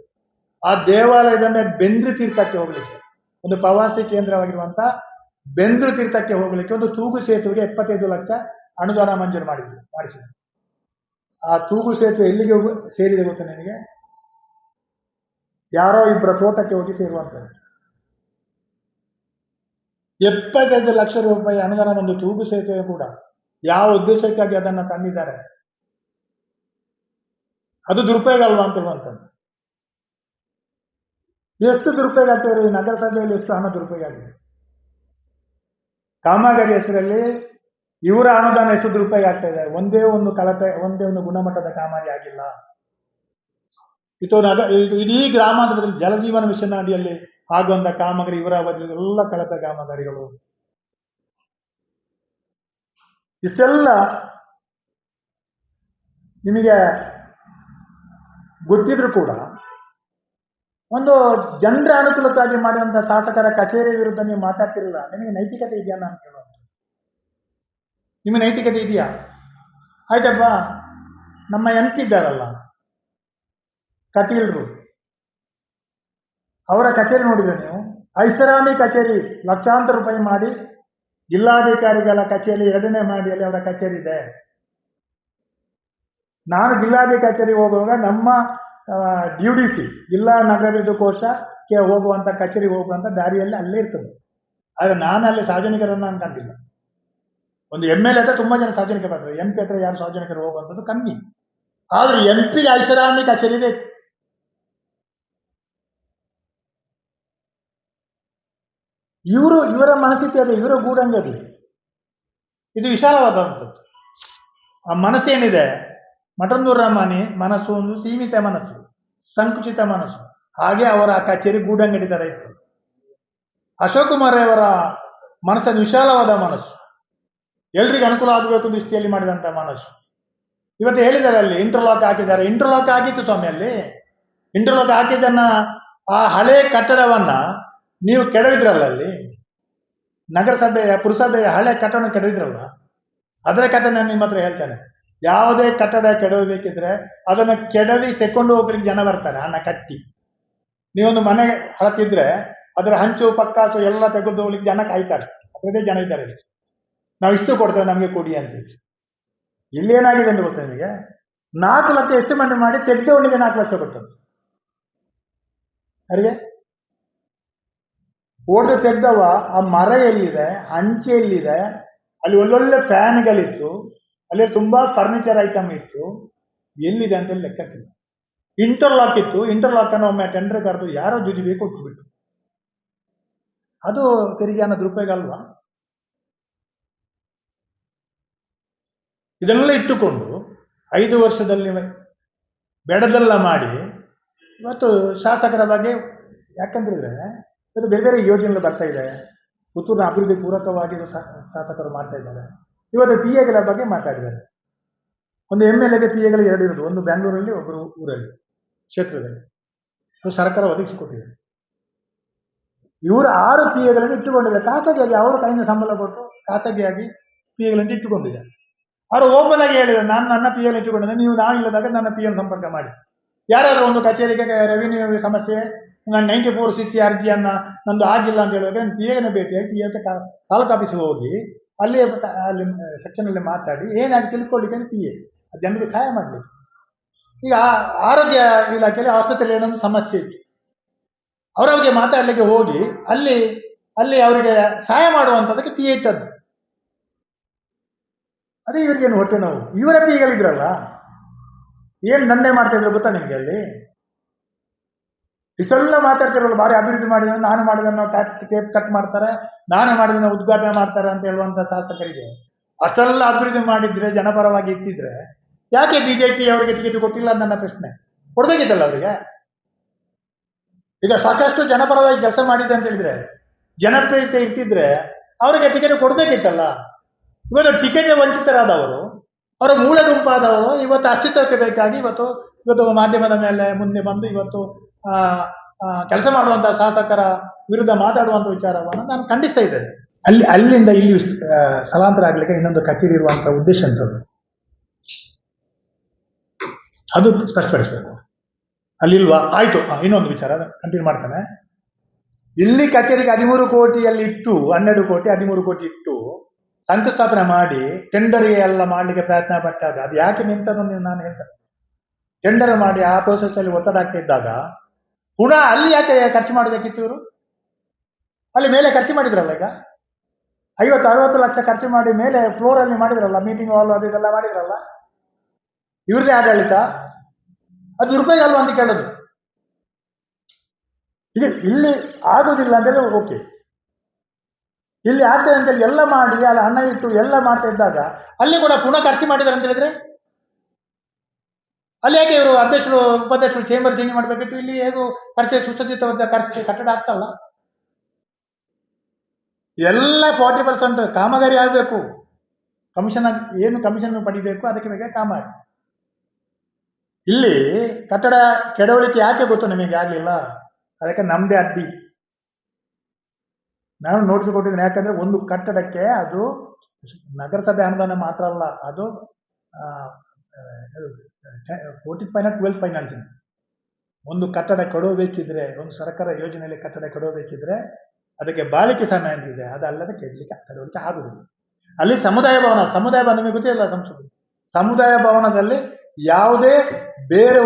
ಆ ದೇವಾಲಯದ ಮೇಲೆ ಬೆಂದ್ರಿ ತೀರ್ಥಕ್ಕೆ ಹೋಗ್ಲಿಕ್ಕೆ, ಒಂದು ಪ್ರವಾಸಿ ಕೇಂದ್ರವಾಗಿರುವಂತ ಬೆಂದ್ರಿ ತೀರ್ಥಕ್ಕೆ ಹೋಗ್ಲಿಕ್ಕೆ ಒಂದು ತೂಗು ಸೇತುವೆಗೆ 75 ಲಕ್ಷ ಅನುದಾನ ಮಂಜೂರು ಮಾಡಿಸಿದ್ರು. ಆ ತೂಗು ಸೇತುವೆ ಎಲ್ಲಿಗೆ ಸೇರಿದೆ ಗೊತ್ತಾ ನಿಮಗೆ? ಯಾರೋ ಇಬ್ಬರ ತೋಟಕ್ಕೆ ಹೋಗಿ ಸೇರುವಂತದ್ದು. 75 ಲಕ್ಷ ರೂಪಾಯಿ ಅನುದಾನ ಒಂದು ತೂಗು ಸೇತುವೆ ಕೂಡ ಯಾವ ಉದ್ದೇಶಕ್ಕಾಗಿ ಅದನ್ನ ತಂದಿದ್ದಾರೆ? ಅದು ದುರುಪಯೋಗ ಅಲ್ವಾ ಅಂತ ಹೇಳುವಂಥದ್ದು. ಎಷ್ಟು ದುರುಪಯೋಗ ಆಗ್ತದೆ? ಈ ನಗರಸಭೆಯಲ್ಲಿ ಎಷ್ಟು ಹಣ ದುರುಪಯೋಗ ಆಗಿದೆ? ಕಾಮಗಾರಿ ಹೆಸರಲ್ಲಿ ಇವರ ಅನುದಾನ ಎಷ್ಟು ದುರುಪಯೋಗ ಆಗ್ತಾ ಇದೆ? ಒಂದೇ ಒಂದು ಕಳಪೆ, ಒಂದೇ ಒಂದು ಗುಣಮಟ್ಟದ ಕಾಮಗಾರಿ ಆಗಿಲ್ಲ. ಇಡೀ ಗ್ರಾಮಾಂತರದಲ್ಲಿ ಜಲಜೀವನ ಮಿಷನ್ ಅಡಿಯಲ್ಲಿ ಆಗುವಂತ ಕಾಮಗಾರಿ ಇವರ ಅವಧಿಯಲ್ಲಿ ಎಲ್ಲ ಕಳಪೆ ಕಾಮಗಾರಿಗಳು. ಇಷ್ಟೆಲ್ಲ ನಿಮಗೆ ಗೊತ್ತಿದ್ರು ಕೂಡ ಒಂದು ಜನರ ಅನುಕೂಲಕ್ಕಾಗಿ ಮಾಡುವಂತ ಶಾಸಕರ ಕಚೇರಿ ವಿರುದ್ಧ ನೀವು ಮಾತಾಡ್ತಿರಲ್ಲ. ನಿಮಗೆ ನೈತಿಕತೆ ಇದೆಯಾ ನಾನು ಕೇಳುವಂತ? ನಿಮಗೆ ನೈತಿಕತೆ ಇದೆಯಾ? ಆಯ್ತಪ್ಪ, ನಮ್ಮ MP ಇದ್ದಾರಲ್ಲ ಕಟೀಲ್ರು, ಅವರ ಕಚೇರಿ ನೋಡಿದ್ರೆ ನೀವು, ಐಷಾರಾಮಿ ಕಚೇರಿ ಲಕ್ಷಾಂತರ ರೂಪಾಯಿ ಮಾಡಿ ಜಿಲ್ಲಾಧಿಕಾರಿಗಳ ಕಚೇರಿ 2ನೇ ಮಹಡಿಯಲ್ಲಿ ಅವರ ಕಚೇರಿ ಇದೆ. ನಾನು ಜಿಲ್ಲಾಧಿಕಾರಿ ಕಚೇರಿ ಹೋಗುವಾಗ ನಮ್ಮ DUDC ಜಿಲ್ಲಾ ನಗರಾಭಿವೃದ್ಧಿ ಕೋಶಕ್ಕೆ ಹೋಗುವಂತ ಕಚೇರಿ ಹೋಗುವಂತ ದಾರಿಯಲ್ಲಿ ಅಲ್ಲೇ ಇರ್ತದೆ. ಆದ್ರೆ ನಾನು ಅಲ್ಲಿ ಸಾರ್ವಜನಿಕರನ್ನ ಅನ್ಕೊಂಡಿಲ್ಲ. ಒಂದು MLA ಹತ್ರ ತುಂಬಾ ಜನ ಸಾರ್ವಜನಿಕರು ಬರ್ತಾರೆ, MP ಹತ್ರ ಯಾರು ಸಾರ್ವಜನಿಕರು ಹೋಗುವಂಥದ್ದು ಕಮ್ಮಿ. ಆದ್ರೆ MP ಐಷಾರಾಮಿ ಕಚೇರಿ ಬೇಕು. ಇವರ ಮನಸ್ಥಿತಿ ಅದು, ಇವರ ಗೂಡಂಗಡಿ. ಇದು ವಿಶಾಲವಾದಂಥದ್ದು. ಆ ಮನಸ್ಸೇನಿದೆ, ಮಠಂದೂರು ರಮಾನಿ ಮನಸ್ಸು ಒಂದು ಸೀಮಿತ ಮನಸ್ಸು, ಸಂಕುಚಿತ ಮನಸ್ಸು. ಹಾಗೆ ಅವರ ಕಚೇರಿ ಗೂಡಂಗಡಿ ತರ ಇತ್ತು. ಅಶೋಕ್ ಕುಮಾರ್ ಅವರ ಮನಸ್ಸನ್ನು ವಿಶಾಲವಾದ ಮನಸ್ಸು, ಎಲ್ರಿಗೂ ಅನುಕೂಲ ಆಗಬೇಕು ದೃಷ್ಟಿಯಲ್ಲಿ ಮಾಡಿದಂತ ಮನಸ್ಸು. ಇವತ್ತು ಹೇಳಿದ್ದಾರೆ ಅಲ್ಲಿ ಇಂಟರ್ಲಾಕ್ ಹಾಕಿದ್ದಾರೆ. ಇಂಟರ್ಲಾಕ್ ಆಗಿತ್ತು ಸ್ವಾಮಿ, ಅಲ್ಲಿ ಇಂಟರ್ಲಾಕ್ ಹಾಕಿದ್ದನ್ನ ಆ ಹಳೆ ಕಟ್ಟಡವನ್ನ ನೀವು ಕೆಡವಿದ್ರಲ್ಲ, ಅಲ್ಲಿ ನಗರಸಭೆಯ ಪುರಸಭೆಯ ಹಳೆ ಕಟ್ಟಡ ಕೆಡವಿದ್ರಲ್ಲ, ಅದರ ಕಥೆ ನಾನು ನಿಮ್ಮ ಹತ್ರ ಹೇಳ್ತೇನೆ. ಯಾವುದೇ ಕಟ್ಟಡ ಕೆಡವಬೇಕಿದ್ರೆ ಅದನ್ನ ಕೆಡವಿ ತೆಕ್ಕೊಂಡು ಹೋಗ್ಲಿಕ್ಕೆ ಜನ ಬರ್ತಾರೆ, ಹಣ ಕಟ್ಟಿ. ನೀವೊಂದು ಮನೆ ಹಳತಿದ್ರೆ ಅದರ ಹಂಚು ಪಕ್ಕಾಸು ಎಲ್ಲ ತೆಗೆದು ಹೋಗ್ಲಿಕ್ಕೆ ಜನ ಕಾಯ್ತಾರೆ. ಅದರದೇ ಜನ ಇದ್ದಾರೆ. ನಾವು ಇಷ್ಟು ಕೊಡ್ತೇವೆ, ನಮಗೆ ಕೊಡಿ ಅಂತೇಳಿ. ಇಲ್ಲಿ ಏನಾಗಿದೆ ಅಂತ ಗೊತ್ತಾ ನಿಮಗೆ? 4 ಲಕ್ಷ ಎಸ್ಟಿಮೇಟ್ ಮಾಡಿ ತೆಗೆದವನಿಗೆ 4 ಲಕ್ಷ ಕೊಟ್ಟದ್ದು. ಯಾರಿಗೆ? ಓಡ್ದು ತೆಗ್ದವ ಆ ಮರ ಎಲ್ಲಿದೆ, ಹಂಚೆ ಎಲ್ಲಿದೆ, ಅಲ್ಲಿ ಒಳ್ಳೊಳ್ಳೆ ಫ್ಯಾನ್ಗಳಿತ್ತು, ಅಲ್ಲಿ ತುಂಬಾ ಫರ್ನಿಚರ್ ಐಟಮ್ ಇತ್ತು, ಎಲ್ಲಿದೆ ಅಂತ ಲೆಕ್ಕಕ್ಕಿಲ್ಲ. ಇಂಟರ್ಲಾಕ್ ಇತ್ತು, ಇಂಟರ್ಲಾಕ್ ಅನ್ನು ಒಮ್ಮೆ ಟೆಂಡರ್ ಕರೆದು ಯಾರೋ ಜುಜುಬಿ ಕೊಟ್ಟುಬಿಟ್ಟು. ಅದು ತೆರಿಗೆ ಅನ್ನೋ ದುರುಪಯೋಗ ಅಲ್ವಾ? ಇದನ್ನೆಲ್ಲ ಇಟ್ಟುಕೊಂಡು 5 ವರ್ಷದಲ್ಲಿ ಬೆಡದೆಲ್ಲ ಮಾಡಿ ಇವತ್ತು ಶಾಸಕರ ಬಗ್ಗೆ ಯಾಕಂದ್ರೆ ಇವತ್ತು ಬೇರೆ ಬೇರೆ ಯೋಜನೆಗಳು ಬರ್ತಾ ಇದೆ. ಪುತ್ತೂರಿನ ಅಭಿವೃದ್ಧಿ ಪೂರಕವಾಗಿ ಶಾಸಕರು ಮಾಡ್ತಾ ಇದ್ದಾರೆ. ಇವತ್ತು PAಗಳ ಬಗ್ಗೆ ಮಾತಾಡಿದ್ದಾರೆ. ಒಂದು MLAಗೆ PAಗಳು 2 ಇರೋದು, ಒಂದು ಬೆಂಗಳೂರಲ್ಲಿ, ಒಬ್ಬರು ಊರಲ್ಲಿ ಕ್ಷೇತ್ರದಲ್ಲಿ. ಅದು ಸರ್ಕಾರ ಒದಗಿಸಿಕೊಟ್ಟಿದೆ. ಇವರು 6 PAಗಳನ್ನು ಇಟ್ಟುಕೊಂಡಿದ್ದಾರೆ ಖಾಸಗಿಯಾಗಿ. ಅವರ ಕೈಯಿಂದ ಸಂಬಳ ಕೊಟ್ಟು ಖಾಸಗಿಯಾಗಿ PAಗಳನ್ನು ಇಟ್ಟುಕೊಂಡಿದ್ದಾರೆ. ಅವರು ಓಪನ್ ಆಗಿ ಹೇಳಿದ್ದಾರೆ, ನಾನು ನನ್ನ PA ಇಟ್ಟುಕೊಂಡಿದ್ದೆ, ನೀವು ನಾವಿಲ್ಲದಾಗ ನನ್ನ PA ಸಂಪರ್ಕ ಮಾಡಿ. ಯಾರಾದ್ರೂ ಒಂದು ಕಚೇರಿಗೆ ರೆವಿನ್ಯೂ ಸಮಸ್ಯೆ, ನಾನು 94 CC ಅರ್ಜಿಯನ್ನ ನಂದು ಆಗಿಲ್ಲ ಅಂತ ಹೇಳಿದಾಗ ನಾನು PAನ ಭೇಟಿಯಾಗಿ PA ತಾಲೂಕು ಆಫೀಸ್ಗೆ ಹೋಗಿ ಅಲ್ಲಿ ಸೆಕ್ಷನ್ ಅಲ್ಲಿ ಮಾತಾಡಿ ಏನಾಗಿ ತಿಳ್ಕೊಳ್ಳಿಕ್ಕೆ PA ಜನರಿಗೆ ಸಹಾಯ ಮಾಡಲಿಕ್ಕೆ. ಈಗ ಆರೋಗ್ಯ ಇಲಾಖೆಯಲ್ಲಿ ಆಸ್ಪತ್ರೆಯಲ್ಲಿ ಏನೊಂದು ಸಮಸ್ಯೆ ಇತ್ತು, ಅವರವರಿಗೆ ಮಾತಾಡ್ಲಿಕ್ಕೆ ಹೋಗಿ ಅಲ್ಲಿ ಅವರಿಗೆ ಸಹಾಯ ಮಾಡುವಂಥದ್ದಕ್ಕೆ PA ಇಟ್ಟದ್ದು. ಅದೇ ಇವರಿಗೇನು ಹೊಟ್ಟೆ ನೋವು. ಇವರ PAಗಳಿದ್ರಲ್ಲ, ಏನ್ ದಂಧೆ ಮಾಡ್ತಾ ಇದ್ರು ಗೊತ್ತಾ ನಿಮ್ಗೆ? ಅಲ್ಲಿ ಇಷ್ಟೆಲ್ಲ ಮಾತಾಡ್ತಿರಲ್ಲ, ಭಾರಿ ಅಭಿವೃದ್ಧಿ ಮಾಡಿದ, ನಾನು ಮಾಡಿದನ್ನು ಟೇಪ್ ಕಟ್ ಮಾಡ್ತಾರೆ, ನಾನು ಮಾಡಿದನ್ನು ಉದ್ಘಾಟನೆ ಮಾಡ್ತಾರೆ ಅಂತ ಹೇಳುವಂತ ಶಾಸಕರಿಗೆ ಅಷ್ಟೆಲ್ಲ ಅಭಿವೃದ್ಧಿ ಮಾಡಿದ್ರೆ, ಜನಪರವಾಗಿ ಇತ್ತಿದ್ರೆ ಯಾಕೆ BJP ಅವರಿಗೆ ಟಿಕೆಟ್ ಕೊಟ್ಟಿಲ್ಲ ಅಂತ ನನ್ನ ಪ್ರಶ್ನೆ. ಕೊಡ್ಬೇಕಿತ್ತಲ್ಲ ಅವರಿಗೆ. ಈಗ ಸಾಕಷ್ಟು ಜನಪರವಾಗಿ ಕೆಲಸ ಮಾಡಿದೆ ಅಂತ ಹೇಳಿದ್ರೆ, ಜನಪ್ರಿಯತೆ ಇರ್ತಿದ್ರೆ ಅವರಿಗೆ ಟಿಕೆಟ್ ಕೊಡ್ಬೇಕಿತ್ತಲ್ಲ. ಇವತ್ತು ಟಿಕೆಟ್ ವಂಚಿತರಾದವರು, ಅವರ ಮೂಲ ಗುಂಪಾದವರು ಇವತ್ತು ಅಸ್ತಿತ್ವಕ್ಕೆ ಬೇಕಾಗಿ ಇವತ್ತು ಮಾಧ್ಯಮದ ಮೇಲೆ ಮುಂದೆ ಬಂದು ಇವತ್ತು ಕೆಲಸ ಮಾಡುವಂತಹ ಶಾಸಕರ ವಿರುದ್ಧ ಮಾತಾಡುವಂತ ವಿಚಾರವನ್ನು ನಾನು ಖಂಡಿಸ್ತಾ ಇದ್ದೇನೆ. ಅಲ್ಲಿಂದ ಇಲ್ಲಿ ಸ್ಥಳಾಂತರ ಆಗ್ಲಿಕ್ಕೆ ಇನ್ನೊಂದು ಕಚೇರಿ ಇರುವಂತಹ ಉದ್ದೇಶ ಅಂತದ್ದು, ಅದು ಸ್ಪಷ್ಟಪಡಿಸಬೇಕು. ಅಲ್ಲಿಲ್ವಾ? ಆಯ್ತು, ಇನ್ನೊಂದು ವಿಚಾರ ಕಂಟಿನ್ಯೂ ಮಾಡ್ತಾನೆ. ಇಲ್ಲಿ ಕಚೇರಿಗೆ 13 ಕೋಟಿಯಲ್ಲಿ ಇಟ್ಟು 12 ಕೋಟಿ 13 ಕೋಟಿ ಇಟ್ಟು ಶಂಕುಸ್ಥಾಪನೆ ಮಾಡಿ ಟೆಂಡರ್ಗೆ ಎಲ್ಲ ಮಾಡ್ಲಿಕ್ಕೆ ಪ್ರಯತ್ನ ಪಟ್ಟಾಗ ಅದು ಯಾಕೆ ನಿಂತದ್ದು ನಾನು ಹೇಳ್ತೇನೆ. ಟೆಂಡರ್ ಮಾಡಿ ಆ ಪ್ರೋಸೆಸ್ ಅಲ್ಲಿ ಒತ್ತಡ ಆಗ್ತಾ ಇದ್ದಾಗ ಪುನಃ ಅಲ್ಲಿ ಯಾಕೆ ಖರ್ಚು ಮಾಡಬೇಕಿತ್ತು ಇವರು? ಅಲ್ಲಿ ಮೇಲೆ ಖರ್ಚು ಮಾಡಿದ್ರಲ್ಲ, ಈಗ 50-60 ಲಕ್ಷ ಖರ್ಚು ಮಾಡಿ ಮೇಲೆ ಫ್ಲೋರ್ ಅಲ್ಲಿ ಮಾಡಿದ್ರಲ್ಲ, ಮೀಟಿಂಗ್ ಹಾಲ್ ಅದು ಇದೆಲ್ಲ ಮಾಡಿದ್ರಲ್ಲ, ಇವ್ರದೇ ಆಡಳಿತ, ಅದು ದುರುಪಯೋಗ ಅಲ್ವಾ ಅಂತ ಕೇಳೋದು. ಈಗ ಇಲ್ಲಿ ಆಗೋದಿಲ್ಲ ಅಂತೇಳಿ ಓಕೆ, ಇಲ್ಲಿ ಆಗ್ತದೆ ಅಂತೇಳಿ ಎಲ್ಲ ಮಾಡಿ ಅಲ್ಲಿ ಹಣ ಇಟ್ಟು ಎಲ್ಲ ಮಾಡ್ತಾ ಇದ್ದಾಗ ಅಲ್ಲಿ ಕೂಡ ಪುನಃ ಖರ್ಚು ಮಾಡಿದಾರೆ ಅಂತ ಹೇಳಿದ್ರೆ ಅಲ್ಲಿ ಯಾಕೆ ಇವರು ಅಧ್ಯಕ್ಷರು ಉಪಾಧ್ಯಕ್ಷರು ಚೇಂಬರ್ ಚೇಂಜ್ ಮಾಡ್ಬೇಕಿತ್ತು? ಇಲ್ಲಿ ಹೇಗೂ ಖರ್ಚು ಸುಸಜ್ಜಿತವಾದ ಖರ್ಚು ಕಟ್ಟಡ ಆಗ್ತಲ್ಲ. ಎಲ್ಲ 40% ಕಾಮಗಾರಿ ಆಗಬೇಕು. ಕಮಿಷನ್ ಏನು ಕಮಿಷನ್ ಪಡಿಬೇಕು ಅದಕ್ಕೆ ಬೇಗ ಕಾಮಗಾರಿ. ಇಲ್ಲಿ ಕಟ್ಟಡ ಕೆಡವಳಿಕೆ ಯಾಕೆ ಗೊತ್ತು ನಿಮಗೆ ಆಗ್ಲಿಲ್ಲ? ಅದಕ್ಕೆ ನಮ್ದೇ ಅಡ್ಡಿ. ನಾನು ನೋಟಿಸ್ ಕೊಟ್ಟಿದ್ದೇನೆ. ಯಾಕಂದ್ರೆ ಒಂದು ಕಟ್ಟಡಕ್ಕೆ ಅದು ನಗರಸಭೆ ಅನುದಾನ ಮಾತ್ರ ಅಲ್ಲ, ಅದು 14th ಫೈನಾನ್ಸ್ 12th ಫೈನಾನ್ಸ್. ಒಂದು ಕಟ್ಟಡ ಕೊಡಬೇಕಿದ್ರೆ, ಒಂದು ಸರ್ಕಾರ ಯೋಜನೆಯಲ್ಲಿ ಕಟ್ಟಡ ಕೊಡಬೇಕಿದ್ರೆ ಅದಕ್ಕೆ ಬಾಳಿಕೆ ಸಮಯ ಅಂತಿದೆ, ಅದಲ್ಲದೆ ಕೆಡವಲಿಕ್ಕೆ ಆಗುದಿಲ್ಲ. ಅಲ್ಲಿ ಸಮುದಾಯ ಭವನ ನಿಮಗೆ ಗೊತ್ತಿಲ್ಲ. ಸಮುದಾಯ ಭವನದಲ್ಲಿ ಯಾವುದೇ ಬೇರೆ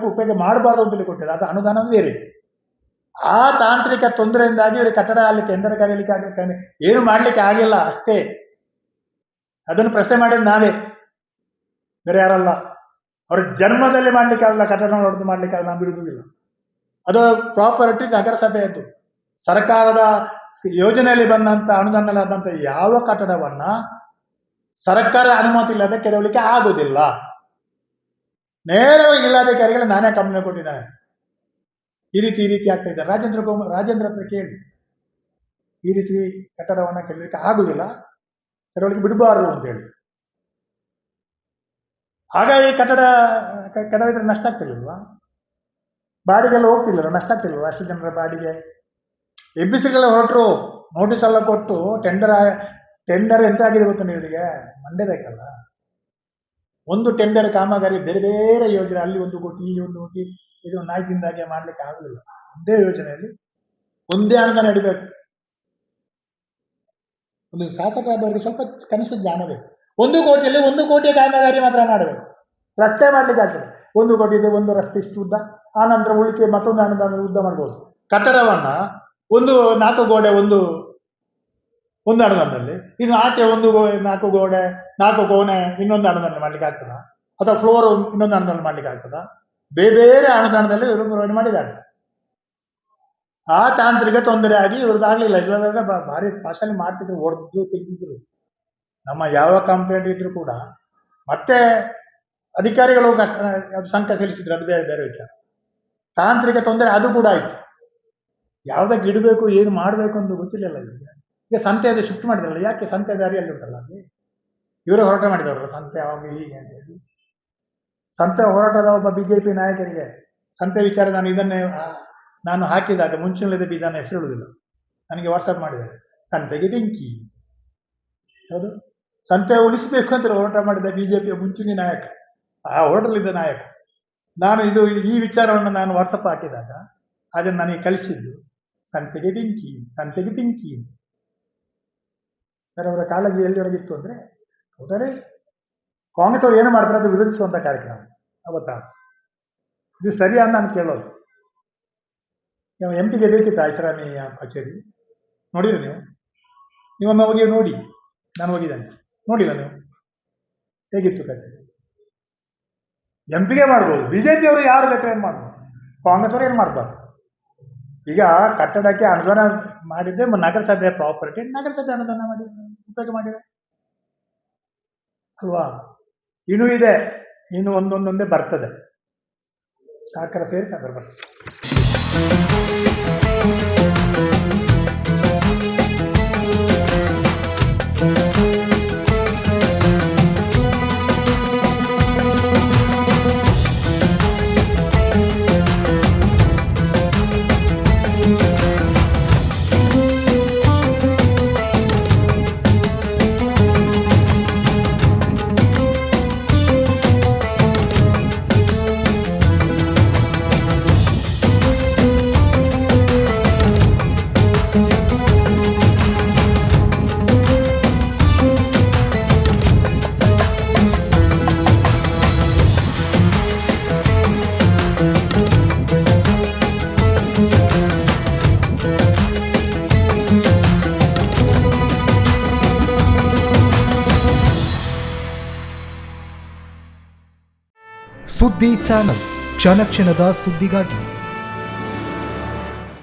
ಉಪಯೋಗ ಮಾಡಬಾರ್ದು ಅಂತೇಳಿ ಕೊಟ್ಟಿದೆ, ಅದು ಅನುದಾನ ಬೇರೆ. ಆ ತಾಂತ್ರಿಕ ತೊಂದರೆಯಿಂದಾಗಿ ಇವರು ಕಟ್ಟಡ ಅಲ್ಲಿ ಟೆಂಡರ್ ಕರೀಲಿಕ್ಕೆ ಆಗಲಿಕ್ಕೆ ಏನು ಮಾಡ್ಲಿಕ್ಕೆ ಆಗಿಲ್ಲ ಅಷ್ಟೇ. ಅದನ್ನು ಪ್ರಶ್ನೆ ಮಾಡಿದ ನಾವೇ, ಬೇರೆ ಯಾರಲ್ಲ. ಅವ್ರ ಜನ್ಮದಲ್ಲಿ ಮಾಡ್ಲಿಕ್ಕೆ ಆಗಲ್ಲ, ಕಟ್ಟಡ ಹೊಡೆದು ಮಾಡ್ಲಿಕ್ಕೆ ಆಗಲ್ಲ, ನಾವು ಬಿಡುವುದಿಲ್ಲ. ಅದು ಪ್ರಾಪರ್ಟಿ ನಗರಸಭೆಯದ್ದು. ಸರ್ಕಾರದ ಯೋಜನೆಯಲ್ಲಿ ಬಂದಂತ ಅನುದಾನದಲ್ಲಿ ಆದಂತ ಯಾವ ಕಟ್ಟಡವನ್ನ ಸರ್ಕಾರ ಅನುಮತಿ ಇಲ್ಲದೆ ಕೆಡವಲಿಕ್ಕೆ ಆಗುದಿಲ್ಲ. ನೇರವಾಗಿ ಇಲಾಧಿಕಾರಿಗಳು ನಾನೇ ಗಮನ ಕೊಟ್ಟಿದ್ದೇನೆ. ಈ ರೀತಿ ಆಗ್ತಾ ಇದ್ದಾರೆ. ರಾಜೇಂದ್ರ ಹತ್ರ ಕೇಳಿ, ಈ ರೀತಿ ಕಟ್ಟಡವನ್ನ ಕೆಡವಲಿಕ್ಕೆ ಆಗುದಿಲ್ಲ, ಕೆಡವಲಿಕ್ಕೆ ಬಿಡಬಾರದು ಅಂತೇಳಿ. ಹಾಗಾಗಿ ಕಟ್ಟಡ ಕೆಡವಿದ್ರೆ ನಷ್ಟ ಆಗ್ತಿರ್ಲಿಲ್ವಾ? ಬಾಡಿಗೆಲ್ಲ ಹೋಗ್ತಿಲ್ಲ, ನಷ್ಟ ಆಗ್ತಿಲ್ವ? ಅಷ್ಟು ಜನರ ಬಾಡಿಗೆ ಎಬ್ಬಿಸಿಗೆಲ್ಲ ಹೊರಟರು, ನೋಟಿಸ್ ಎಲ್ಲ ಕೊಟ್ಟು ಟೆಂಡರ್ ಎಂತ ಆಗಿದೆ ಗೊತ್ತು ನಿಮಗೆ? ಮಂಡ್ಯದಕ್ಕಲ್ಲ, ಒಂದು ಟೆಂಡರ್ ಕಾಮಗಾರಿ ಬೇರೆ ಬೇರೆ ಯೋಜನೆ, ಅಲ್ಲಿ 1 ಕೋಟಿ ಇಲ್ಲಿ 1 ಕೋಟಿ, ಇದು ನಾಯ್ತಿಂದಾಗೆ ಮಾಡ್ಲಿಕ್ಕೆ ಆಗುದಿಲ್ಲ. ಒಂದೇ ಯೋಜನೆಯಲ್ಲಿ ಒಂದೇ ಅನುದಾನ ನಡಿಬೇಕು. ಒಂದು ಶಾಸಕರಾದವರಿಗೆ ಸ್ವಲ್ಪ ಕನಿಷ್ಠ ಜ್ಞಾನ ಬೇಕು. 1 ಕೋಟಿಯಲ್ಲಿ 1 ಕೋಟಿಯ ಕಾಮಗಾರಿ ಮಾತ್ರ ಮಾಡಬೇಕು. ರಸ್ತೆ ಮಾಡ್ಲಿಕ್ಕೆ ಆಗ್ತದೆ. 1 ಕೋಟಿ ಇದೆ, ಒಂದು ರಸ್ತೆ ಇಷ್ಟು ಉದ್ದ, ಆ ನಂತರ ಉಳಿಕೆ ಮತ್ತೊಂದು ಅನುದಾನ ಉದ್ದ ಮಾಡ್ಬೋದು. ಕಟ್ಟಡವನ್ನ 4 ಗೋಡೆ ಒಂದು ಅನುದಾನದಲ್ಲಿ, ಇನ್ನು ಆಚೆ 4 ಗೋಡೆ 4 ಕೋಣೆ ಇನ್ನೊಂದು ಅನುದಾನ ಮಾಡ್ಲಿಕ್ಕೆ ಆಗ್ತದ? ಅಥವಾ ಫ್ಲೋರ್ ಇನ್ನೊಂದು ಅನುದಾನ ಮಾಡ್ಲಿಕ್ಕೆ ಆಗ್ತದ? ಬೇರೆ ಅನುದಾನದಲ್ಲಿ ಇವರು ಮಾಡಿದ್ದಾರೆ. ಆ ತಾಂತ್ರಿಕ ತೊಂದರೆ ಆಗಿ ಇವ್ರದ್ದು ಆಗ್ಲಿಲ್ಲ. ಇಲ್ಲದ್ರೆ ಭಾರಿ ಪಾರ್ಸಲ್ ಮಾಡ್ತಿದ್ರು, ಹೊಡೆದು ತೆಗೆದಿದ್ರು. ನಮ್ಮ ಯಾವ ಕಂಪ್ಲೇಂಟ್ ಇದ್ರು ಕೂಡ ಮತ್ತೆ ಅಧಿಕಾರಿಗಳು ಅದು ಶಂಕ ಸಲ್ಲಿಸಿದ್ರು, ಅದು ಬೇರೆ ವಿಚಾರ. ತಾಂತ್ರಿಕ ತೊಂದರೆ ಅದು ಕೂಡ ಆಯ್ತು. ಯಾವ್ದಕ್ಕೆ ಇಡಬೇಕು, ಏನು ಮಾಡಬೇಕು ಅಂತ ಗೊತ್ತಿರಲಿಲ್ಲ ಇವ್ರಿಗೆ. ಈಗ ಸಂತೆ ಅದು ಶಿಫ್ಟ್ ಮಾಡಿದ್ರಲ್ಲ, ಯಾಕೆ ಸಂತೆ ದಾರಿಯಲ್ಲಿ ಉಂಟಲ್ಲ ಅಲ್ಲಿ, ಇವರೇ ಹೋರಾಟ ಮಾಡಿದವರಲ್ಲ ಸಂತೆ ಅವಾಗ ಹೀಗೆ ಅಂತ ಹೇಳಿ. ಸಂತೆ ಹೋರಾಟದ ಒಬ್ಬ ಬಿಜೆಪಿ ನಾಯಕರಿಗೆ ಸಂತೆ ವಿಚಾರ ನಾನು ಹಾಕಿದಾಗ ಮುಂಚಿನಲ್ಲಿದ್ದ ಬೀಜನ ಹೆಸರು ಹೇಳುವುದಿಲ್ಲ, ನನಗೆ ವಾಟ್ಸಪ್ ಮಾಡಿದ್ದಾರೆ, ಸಂತೆಗೆ ಬೆಂಕಿ. ಹೌದು, ಸಂತೆ ಉಳಿಸಬೇಕು ಅಂತ ಹೋರಾಟ ಮಾಡಿದ ಬಿಜೆಪಿಯ ಮುಂಚಿನ ನಾಯಕ, ಆ ಹೋರಾಟದಲ್ಲಿದ್ದ ನಾಯಕ. ನಾನು ಈ ವಿಚಾರವನ್ನು ನಾನು ವಾಟ್ಸಪ್ ಹಾಕಿದಾಗ ಅದನ್ನು ನನಗೆ ಕಳಿಸಿದ್ದು, ಸಂತೆಗೆ ಬೆಂಕಿ, ಸಂತೆಗೆ ಬೆಂಕಿ. ಸರ್, ಅವರ ಕಾಳಜಿ ಎಲ್ಲಿವರೆಗಿತ್ತು ಅಂದ್ರೆ ಟೋಟಲಿ ಕಾಂಗ್ರೆಸ್ ಅವರು ಏನು ಮಾಡ್ತಾರೆ ಅದು ವಿರೋಧಿಸುವಂತ ಕಾರ್ಯಕ್ರಮ ಅವತ್ತಾ. ಇದು ಸರಿಯಾ ಅಂತ ನಾನು ಕೇಳೋದು. MP ಗೆ ಬೇಕಿತ್ತು ಐಷಾರಾಮಿ ಕಚೇರಿ? ನೋಡಿರಿ ನೀವೊಮ್ಮೆ ಹೋಗಿ ನೋಡಿ. ನಾನು ಹೋಗಿದ್ದೇನೆ, ನೋಡಿಲ್ಲ ನೀವು? ಹೇಗಿತ್ತು ಕಚೇರಿ? MP ಗೆ ಮಾಡ್ಬೋದು, ಬಿಜೆಪಿ ಅವರು ಯಾರು ಬೇಕಾದ್ರೆ ಏನು ಮಾಡ್ಬೋದು, ಕಾಂಗ್ರೆಸ್ ಅವರು ಏನು ಮಾಡ್ಬಾರ್ದು. ಈಗ ಕಟ್ಟಡಕ್ಕೆ ಅನುದಾನ ಮಾಡಿದ್ದೆ ನಗರಸಭೆ ಪ್ರಾಪರ್ಟಿ, ನಗರಸಭೆ ಅನುದಾನ ಮಾಡಿ ಉಪಯೋಗ ಮಾಡಿದೆ ಅಲ್ವಾ? ಇನ್ನೂ ಇದೆ, ಇನ್ನು ಒಂದೊಂದೊಂದೇ ಬರ್ತದೆ, ಸಹಕಾರ ಸೇರಿ ಸಹಕಾರ ಬರ್ತದೆ. ಸುದ್ದಿ ಚಾನಲ್, ಕ್ಷಣ ಕ್ಷಣದ ಸುದ್ದಿಗಾಗಿ.